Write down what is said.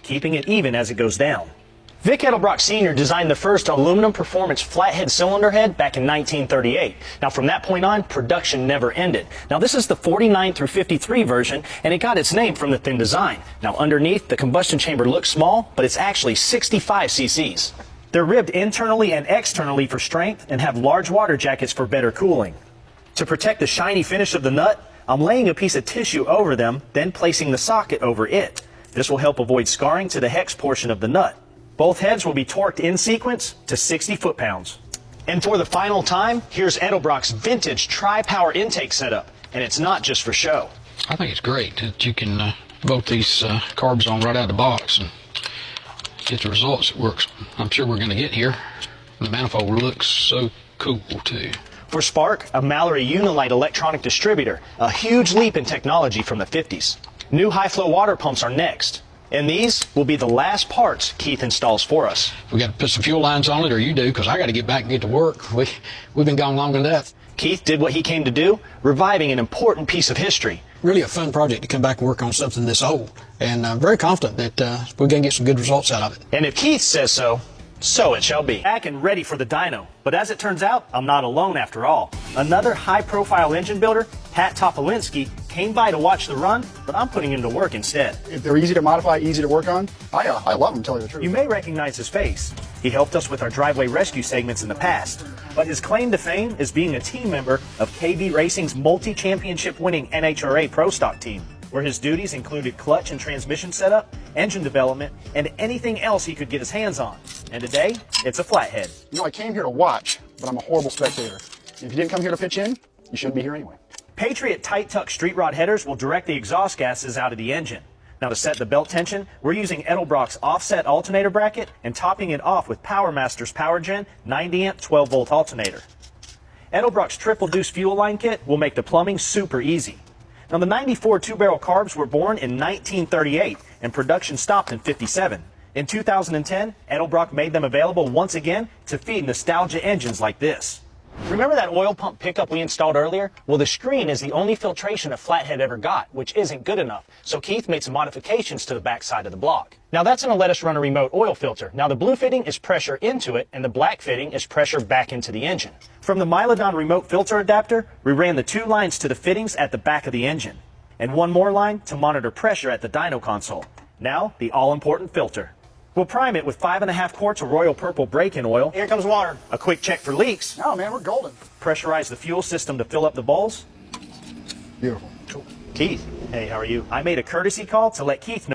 keeping it even as it goes down. Vic Edelbrock Sr. designed the first aluminum performance flathead cylinder head back in 1938. Now from that point on, production never ended. Now this is the 49 through 53 version, and it got its name from the thin design. Now underneath, the combustion chamber looks small, but it's actually 65 cc's. They're ribbed internally and externally for strength and have large water jackets for better cooling. To protect the shiny finish of the nut, I'm laying a piece of tissue over them, then placing the socket over it. This will help avoid scarring to the hex portion of the nut. Both heads will be torqued in sequence to 60 foot-pounds. And for the final time, here's Edelbrock's vintage tri-power intake setup, and it's not just for show. I think it's great that you can bolt these carbs on right out of the box and get the results it works. I'm sure we're going to get here. The manifold looks so cool too. For Spark, a Mallory Unilite electronic distributor, a huge leap in technology from the 50s. New high-flow water pumps are next. And these will be the last parts Keith installs for us. We got to put some fuel lines on it, or you do, because I got to get back and get to work. We've been gone long enough. Keith did what he came to do, reviving an important piece of history. Really a fun project to come back and work on something this old. And I'm very confident that we're going to get some good results out of it. And if Keith says so, so it shall be. Back and ready for the dyno. But as it turns out, I'm not alone after all. Another high-profile engine builder, Pat Topolinski, came by to watch the run, but I'm putting him to work instead. If they're easy to modify, easy to work on, I love them, to tell you the truth. You may recognize his face. He helped us with our driveway rescue segments in the past. But his claim to fame is being a team member of KV Racing's multi-championship winning NHRA Pro Stock team, where his duties included clutch and transmission setup, engine development, and anything else he could get his hands on. And today, it's a flathead. You know, I came here to watch, but I'm a horrible spectator. If you didn't come here to pitch in, you shouldn't be here anyway. Patriot tight tuck street rod headers will direct the exhaust gases out of the engine. Now to set the belt tension, we're using Edelbrock's offset alternator bracket and topping it off with PowerMaster's PowerGen 90 amp 12 volt alternator. Edelbrock's triple deuce fuel line kit will make the plumbing super easy. Now the 94 two-barrel carbs were born in 1938 and production stopped in 57. In 2010, Edelbrock made them available once again to feed nostalgia engines like this. Remember that oil pump pickup we installed earlier? Well, the screen is the only filtration a flathead ever got, which isn't good enough. So Keith made some modifications to the back side of the block. Now that's going to let us run a remote oil filter. Now the blue fitting is pressure into it, and the black fitting is pressure back into the engine. From the Milodon remote filter adapter, we ran the 2 lines to the fittings at the back of the engine, and 1 more line to monitor pressure at the dyno console. Now the all-important filter. We'll prime it with 5.5 quarts of Royal Purple break-in oil. Here comes water. A quick check for leaks. No, man, we're golden. Pressurize the fuel system to fill up the bowls. Beautiful. Cool. Keith, hey, how are you? I made a courtesy call to let Keith know